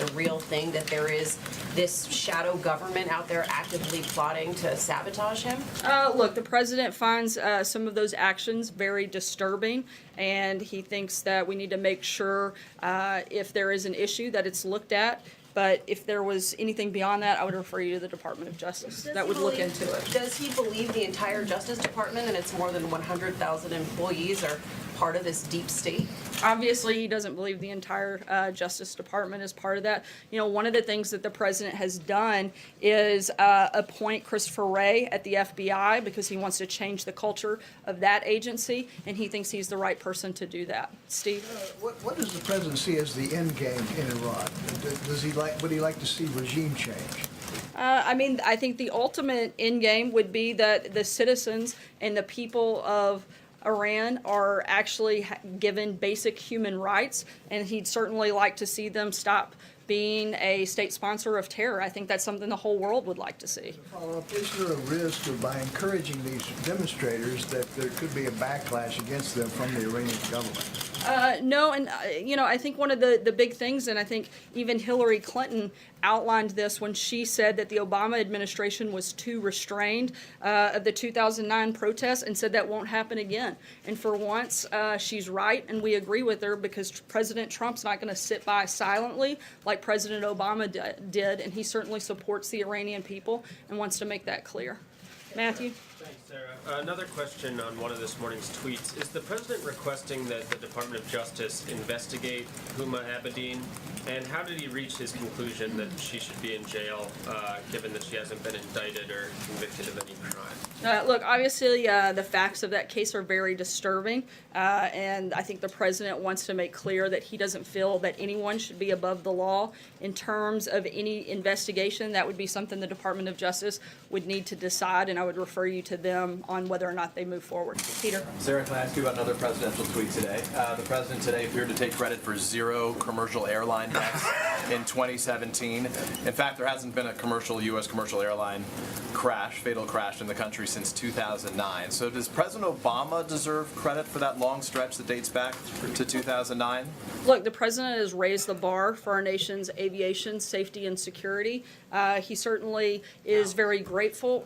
a real thing, that there is this shadow government out there actively plotting to sabotage him? Look, the president finds some of those actions very disturbing, and he thinks that we need to make sure if there is an issue that it's looked at. But if there was anything beyond that, I would refer you to the Department of Justice that would look into it. Does he believe the entire Justice Department and its more than 100,000 employees are part of this deep state? Obviously, he doesn't believe the entire Justice Department is part of that. You know, one of the things that the president has done is appoint Christopher Wray at the FBI because he wants to change the culture of that agency, and he thinks he's the right person to do that. Steve? What does the president see as the end game in Iran? Would he like to see regime change? I mean, I think the ultimate end game would be that the citizens and the people of Iran are actually given basic human rights, and he'd certainly like to see them stop being a state sponsor of terror. I think that's something the whole world would like to see. Follow-up, is there a risk of, by encouraging these demonstrators, that there could be a backlash against them from the Iranian government? No, and you know, I think one of the big things, and I think even Hillary Clinton outlined this when she said that the Obama administration was too restrained of the 2009 protests, and said that won't happen again. And for once, she's right, and we agree with her, because President Trump's not going to sit by silently like President Obama did, and he certainly supports the Iranian people and wants to make that clear. Matthew? Thanks, Sarah. Another question on one of this morning's tweets. Is the president requesting that the Department of Justice investigate Huma Abedin? And how did he reach his conclusion that she should be in jail, given that she hasn't been indicted or convicted of any crime? Look, obviously, the facts of that case are very disturbing, and I think the president wants to make clear that he doesn't feel that anyone should be above the law. In terms of any investigation, that would be something the Department of Justice would need to decide, and I would refer you to them on whether or not they move forward. Peter? Sarah, can I ask you about another presidential tweet today? The president today appeared to take credit for 0 commercial airline deaths in 2017. In fact, there hasn't been a U.S. commercial airline fatal crash in the country since 2009. So does President Obama deserve credit for that long stretch that dates back to 2009? Look, the president has raised the bar for our nation's aviation safety and security. He certainly is very grateful.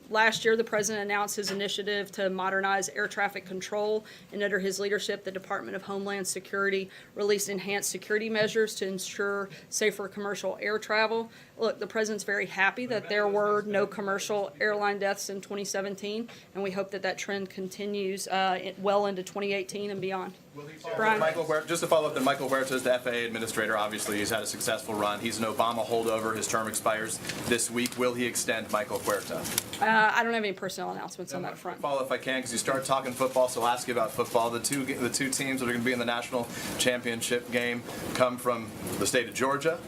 Last year, the president announced his initiative to modernize air traffic control, and under his leadership, the Department of Homeland Security released enhanced security measures to ensure safer commercial air travel. Look, the president's very happy that there were no commercial airline deaths in 2017, and we hope that that trend continues well into 2018 and beyond. Brian? Just to follow up, then Michael Huerta is the FAA administrator. Obviously, he's had a successful run. He's an Obama holdover. His term expires this week. Will he extend Michael Huerta? I don't have any personnel announcements on that front. Follow if I can, because you start talking football, so I'll ask you about football. The two teams that are going to be in the national championship game come from the state of Georgia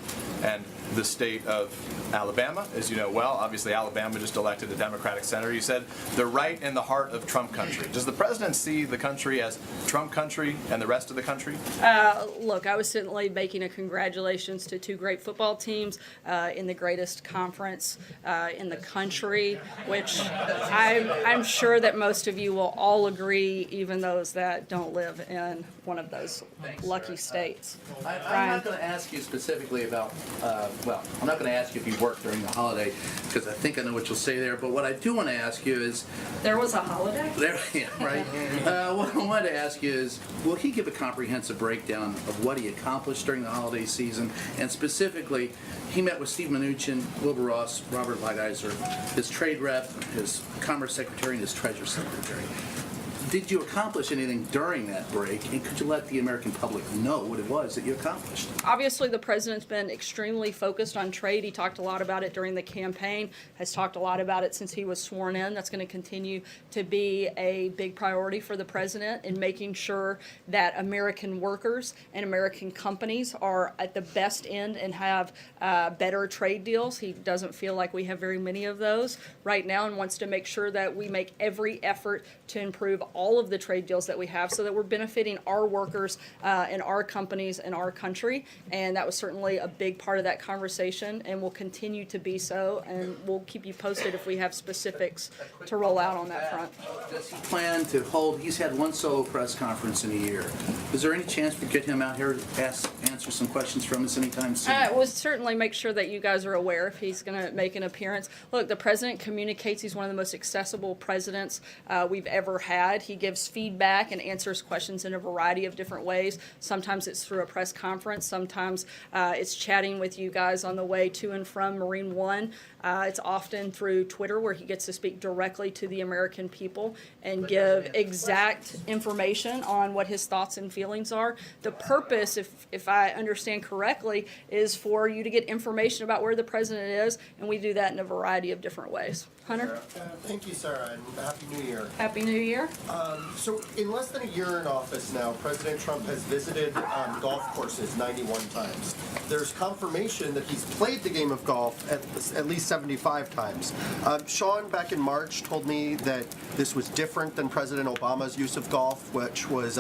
and the state of Alabama, as you know well. Obviously, Alabama just elected a Democratic senator. You said they're right in the heart of Trump country. Does the president see the country as Trump country and the rest of the country? Look, I was certainly making a congratulations to two great football teams in the greatest conference in the country, which I'm sure that most of you will all agree, even those that don't live in one of those lucky states. I'm not going to ask you specifically about, I'm not going to ask you if you work during the holiday, because I think I know what you'll say there, but what I do want to ask you is... There was a holiday? Yeah, right. What I wanted to ask you is, will he give a comprehensive breakdown of what he accomplished during the holiday season? And specifically, he met with Steve Mnuchin, Wilbur Ross, Robert Lighthizer, his trade rep, his commerce secretary, and his treasury secretary. Did you accomplish anything during that break, and could you let the American public know what it was that you accomplished? Obviously, the president's been extremely focused on trade. He talked a lot about it during the campaign, has talked a lot about it since he was sworn in. That's going to continue to be a big priority for the president in making sure that American workers and American companies are at the best end and have better trade deals. He doesn't feel like we have very many of those right now, and wants to make sure that we make every effort to improve all all of the trade deals that we have so that we're benefiting our workers and our companies and our country. And that was certainly a big part of that conversation and will continue to be so. And we'll keep you posted if we have specifics to roll out on that front. Does he plan to hold, he's had one solo press conference in a year. Is there any chance we get him out here to answer some questions from us anytime soon? We'll certainly make sure that you guys are aware if he's going to make an appearance. Look, the president communicates. He's one of the most accessible presidents we've ever had. He gives feedback and answers questions in a variety of different ways. Sometimes it's through a press conference. Sometimes it's chatting with you guys on the way to and from Marine One. It's often through Twitter where he gets to speak directly to the American people and give exact information on what his thoughts and feelings are. The purpose, if I understand correctly, is for you to get information about where the president is, and we do that in a variety of different ways. Hunter? Thank you, Sarah, and Happy New Year. Happy New Year. So in less than a year in office now, President Trump has visited golf courses 91 times. There's confirmation that he's played the game of golf at least 75 times. Sean, back in March, told me that this was different than President Obama's use of golf, which was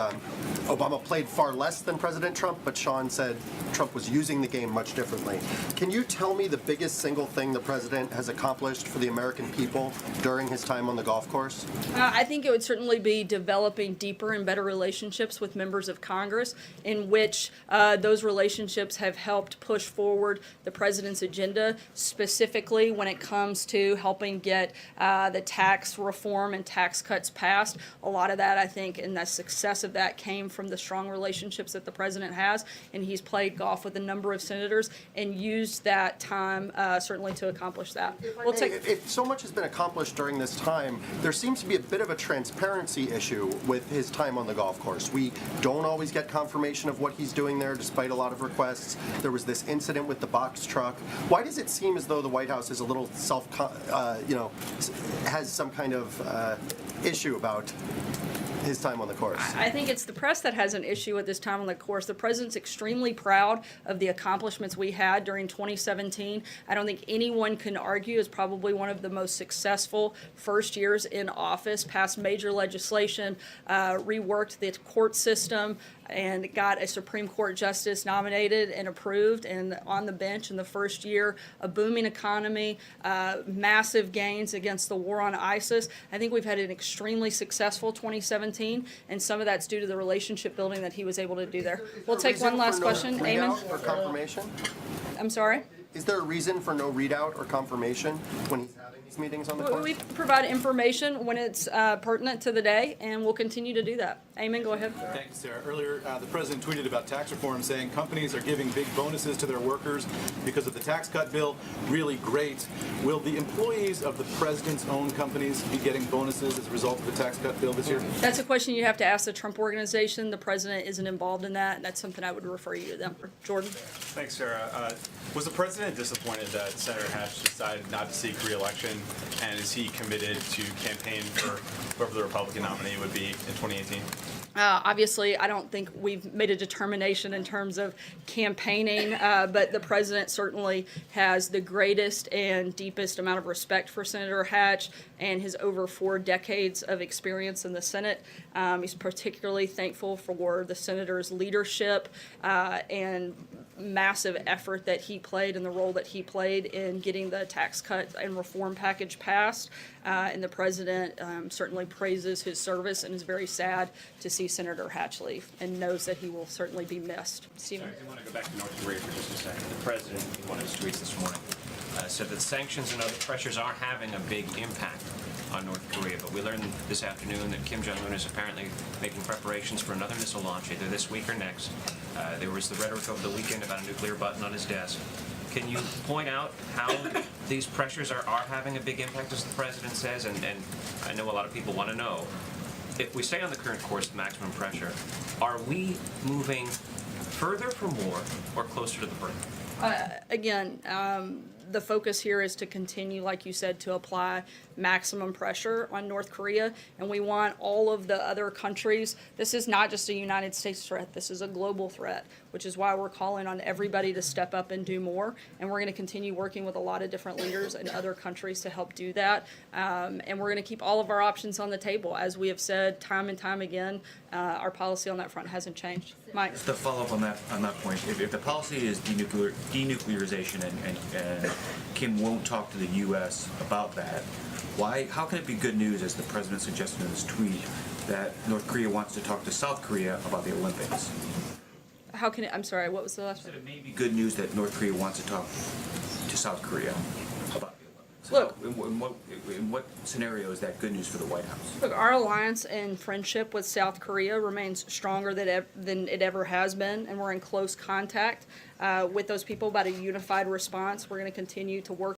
Obama played far less than President Trump, but Sean said Trump was using the game much differently. Can you tell me the biggest single thing the president has accomplished for the American people during his time on the golf course? I think it would certainly be developing deeper and better relationships with members of Congress in which those relationships have helped push forward the president's agenda, specifically when it comes to helping get the tax reform and tax cuts passed. A lot of that, I think, and the success of that came from the strong relationships that the president has, and he's played golf with a number of senators and used that time certainly to accomplish that. If so much has been accomplished during this time, there seems to be a bit of a transparency issue with his time on the golf course. We don't always get confirmation of what he's doing there, despite a lot of requests. There was this incident with the box truck. Why does it seem as though the White House is a little has some kind of issue about his time on the course? I think it's the press that has an issue with this time on the course. The president's extremely proud of the accomplishments we had during 2017. I don't think anyone can argue is probably one of the most successful first years in office, passed major legislation, reworked the court system, and got a Supreme Court justice nominated and approved and on the bench in the first year, a booming economy, massive gains against the war on ISIS. I think we've had an extremely successful 2017, and some of that's due to the relationship building that he was able to do there. We'll take one last question. Eamon? Or confirmation? I'm sorry? Is there a reason for no readout or confirmation when he's having these meetings on the course? We provide information when it's pertinent to the day, and we'll continue to do that. Eamon, go ahead. Thank you, Sarah. Earlier, the president tweeted about tax reform, saying companies are giving big bonuses to their workers because of the tax cut bill. Really great. Will the employees of the president's own companies be getting bonuses as a result of the tax cut bill this year? That's a question you have to ask the Trump Organization. The president isn't involved in that, and that's something I would refer you to them. Jordan? Thanks, Sarah. Was the president disappointed that Senator Hatch decided not to seek re-election, and is he committed to campaign for whoever the Republican nominee would be in 2018? Obviously, I don't think we've made a determination in terms of campaigning, but the president certainly has the greatest and deepest amount of respect for Senator Hatch and his over 4 decades of experience in the Senate. He's particularly thankful for the senator's leadership and massive effort that he played and the role that he played in getting the tax cut and reform package passed. And the president certainly praises his service and is very sad to see Senator Hatch leave and knows that he will certainly be missed. Stephen? I want to go back to North Korea for just a second. The president, in one of his tweets this morning, said that sanctions and other pressures are having a big impact on North Korea. But we learned this afternoon that Kim Jong-un is apparently making preparations for another missile launch, either this week or next. There was the rhetoric over the weekend about a nuclear button on his desk. Can you point out how these pressures are having a big impact, as the president says? And I know a lot of people want to know, if we stay on the current course of maximum pressure, are we moving further from war or closer to the brink? Again, the focus here is to continue, like you said, to apply maximum pressure on North Korea, and we want all of the other countries. This is not just a United States threat, this is a global threat, which is why we're calling on everybody to step up and do more, and we're going to continue working with a lot of different leaders in other countries to help do that, and we're going to keep all of our options on the table. As we have said time and time again, our policy on that front hasn't changed. Mike? Just to follow up on that point, if the policy is denuclearization and Kim won't talk to the U.S. about that, how can it be good news, as the president suggested in his tweet, that North Korea wants to talk to South Korea about the Olympics? How can it, I'm sorry, what was the last one? It may be good news that North Korea wants to talk to South Korea about the Olympics. Look. In what scenario is that good news for the White House? Look, our alliance and friendship with South Korea remains stronger than it ever has been, and we're in close contact with those people about a unified response. We're going to continue to work